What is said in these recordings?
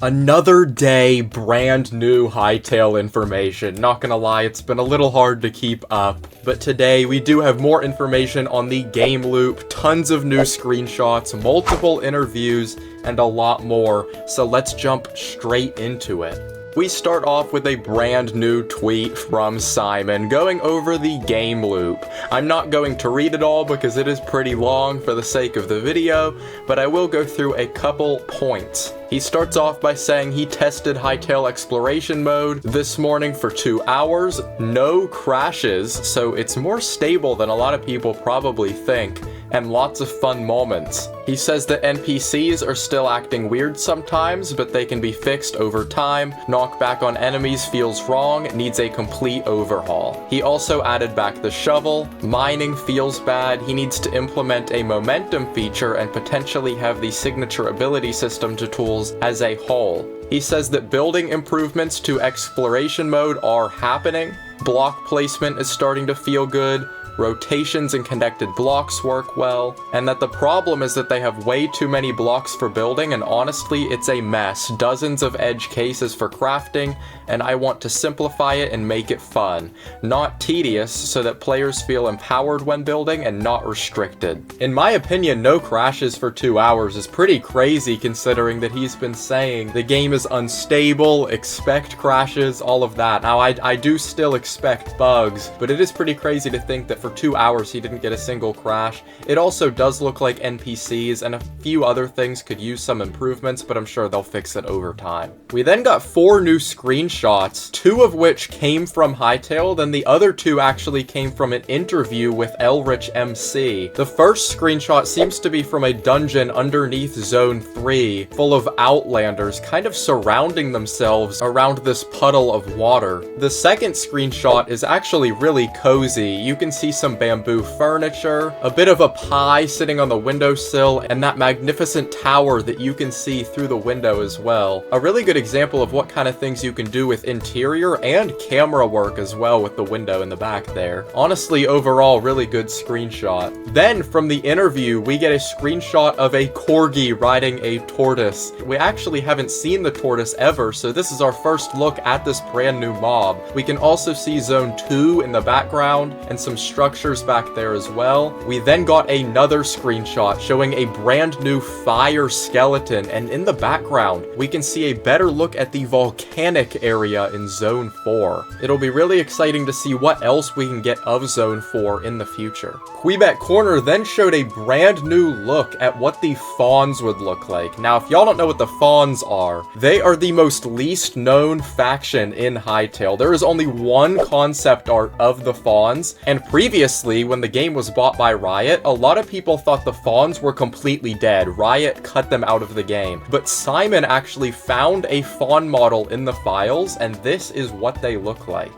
Another day, brand new Hytale information. Not gonna lie, it's been a little hard to keep up, but today we do have more information on the game loop, tons of new screenshots, multiple interviews, and a lot more, so let's jump straight into it. We start off with a brand new tweet from Simon going over the game loop. I'm not going to read it all because it is pretty long for the sake of the video, but I will go through a couple points. He starts off by saying he tested Hytale exploration mode this morning for 2 hours, no crashes, so it's more stable than a lot of people probably think, and lots of fun moments. He says that NPCs are still acting weird sometimes, but they can be fixed over time. Knockback on enemies feels wrong, needs a complete overhaul. He also added back the shovel. Mining feels bad. He needs to implement a momentum feature and potentially have the signature ability system to tools as a whole. He says that building improvements to exploration mode are happening. Block placement is starting to feel good. Rotations and connected blocks work well, and that the problem is that they have way too many blocks for building, and honestly, it's a mess. Dozens of edge cases for crafting, and I want to simplify it and make it fun, not tedious, so that players feel empowered when building and not restricted. In my opinion, no crashes for 2 hours is pretty crazy considering that he's been saying the game is unstable, expect crashes, all of that. Now, I do still expect bugs, but it is pretty crazy to think that for 2 hours he didn't get a single crash. It also does look like NPCs and a few other things could use some improvements, but I'm sure they'll fix it over time. We then got 4 new screenshots, 2 of which came from Hytale, then the other 2 actually came from an interview with ElRichMC. The first screenshot seems to be from a dungeon underneath Zone 3, full of Outlanders kind of surrounding themselves around this puddle of water. The second screenshot is actually really cozy. You can see some bamboo furniture, a bit of a pie sitting on the windowsill, and that magnificent tower that you can see through the window as well. A really good example of what kind of things you can do with interior and camera work as well with the window in the back there. Honestly, overall, really good screenshot. Then, from the interview, we get a screenshot of a corgi riding a tortoise. We actually haven't seen the tortoise ever, so this is our first look at this brand new mob. We can also see Zone 2 in the background, and some structures back there as well. We then got another screenshot showing a brand new fire skeleton, and in the background we can see a better look at the volcanic area in Zone 4. It'll be really exciting to see what else we can get of Zone 4 in the future. Kweebec Corner then showed a brand new look at what the fawns would look like. Now, if y'all don't know what the fawns are, they are the most least known faction in Hytale. There is only one concept art of the fawns, and previously, when the game was bought by Riot, a lot of people thought the fawns were completely dead. Riot cut them out of the game. But Simon actually found a fawn model in the files, and this is what they look like.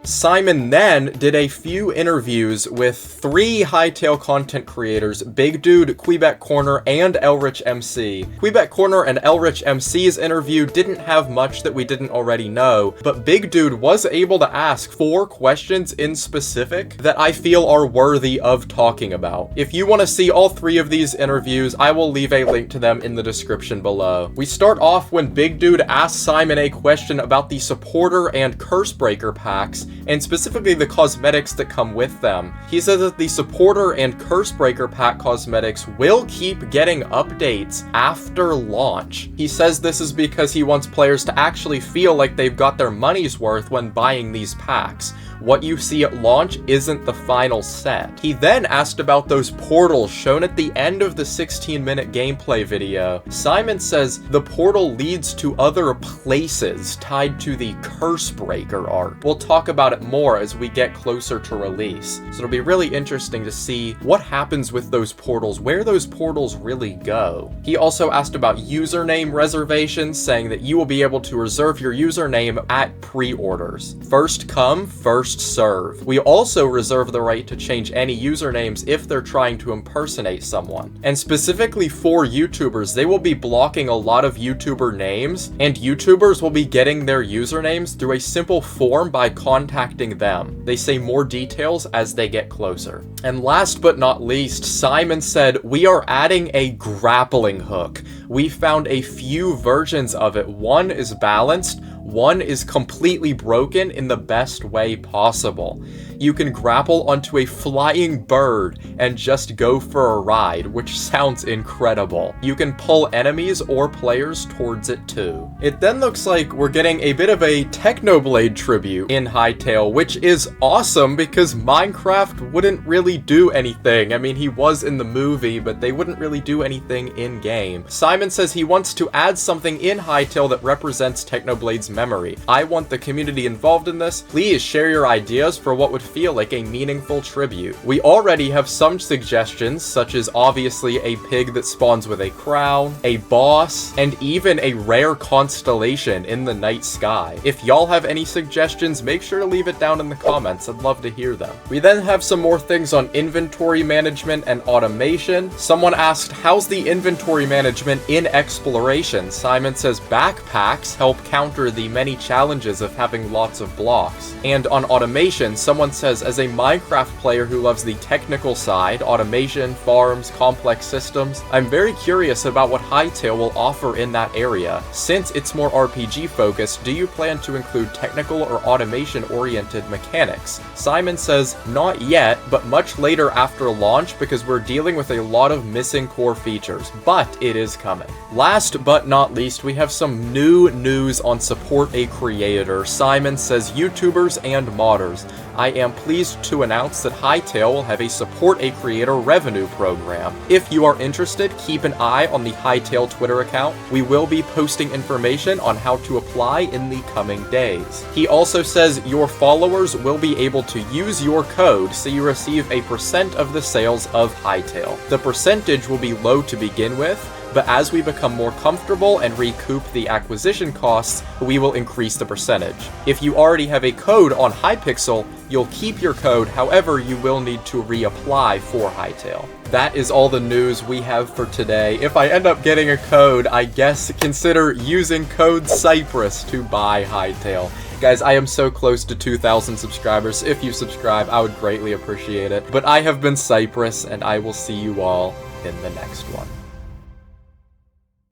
Simon then did a few interviews with 3 Hytale content creators, Big Dude, Kweebec Corner, and ElRichMC. Kweebec Corner and ElRichMC's interview didn't have much that we didn't already know, but Big Dude was able to ask 4 questions in specific that I feel are worthy of talking about. If you want to see all 3 of these interviews, I will leave a link to them in the description below. We start off when Big Dude asks Simon a question about the Supporter and Cursebreaker packs, and specifically the cosmetics that come with them. He says that the Supporter and Cursebreaker pack cosmetics will keep getting updates after launch. He says this is because he wants players to actually feel like they've got their money's worth when buying these packs. What you see at launch isn't the final set. He then asked about those portals shown at the end of the 16-minute gameplay video. Simon says the portal leads to other places tied to the Cursebreaker art. We'll talk about it more as we get closer to release. So it'll be really interesting to see what happens with those portals, where those portals really go. He also asked about username reservations, saying that you will be able to reserve your username at pre-orders. First come, first first serve. We also reserve the right to change any usernames if they're trying to impersonate someone. And specifically for YouTubers, they will be blocking a lot of YouTuber names, and YouTubers will be getting their usernames through a simple form by contacting them. They say more details as they get closer. And last but not least, Simon said, we are adding a grappling hook. We found a few versions of it. One is balanced, one is completely broken in the best way possible. You can grapple onto a flying bird and just go for a ride, which sounds incredible. You can pull enemies or players towards it too. It then looks like we're getting a bit of a Technoblade tribute in Hytale, which is awesome because Minecraft wouldn't really do anything. I mean, he was in the movie, but they wouldn't really do anything in-game. Simon says he wants to add something in Hytale that represents Technoblade's memory. I want the community involved in this. Please share your ideas for what would feel like a meaningful tribute. We already have some suggestions, such as obviously a pig that spawns with a crown, a boss, and even a rare constellation in the night sky. If y'all have any suggestions, make sure to leave it down in the comments. I'd love to hear them. We then have some more things on inventory management and automation. Someone asked, how's the inventory management in exploration? Simon says backpacks help counter the many challenges of having lots of blocks. And on automation, someone says, as a Minecraft player who loves the technical side, automation, farms, complex systems, I'm very curious about what Hytale will offer in that area. Since it's more RPG focused, do you plan to include technical or automation oriented mechanics? Simon says, not yet, but much later after launch because we're dealing with a lot of missing core features, but it is coming. Last but not least, we have some new news on Support a Creator. Simon says, YouTubers and modders, I am pleased to announce that Hytale will have a Support a Creator revenue program. If you are interested, keep an eye on the Hytale Twitter account. We will be posting information on how to apply in the coming days. He also says your followers will be able to use your code so you receive a % of the sales of Hytale. The percentage will be low to begin with, but as we become more comfortable and recoup the acquisition costs, we will increase the percentage. If you already have a code on Hypixel, you'll keep your code, however, you will need to reapply for Hytale. That is all the news we have for today. If I end up getting a code, I guess consider using code Cypress to buy Hytale. Guys, I am so close to 2,000 subscribers. If you subscribe, I would greatly appreciate it. But I have been Cypress, and I will see you all in the next one.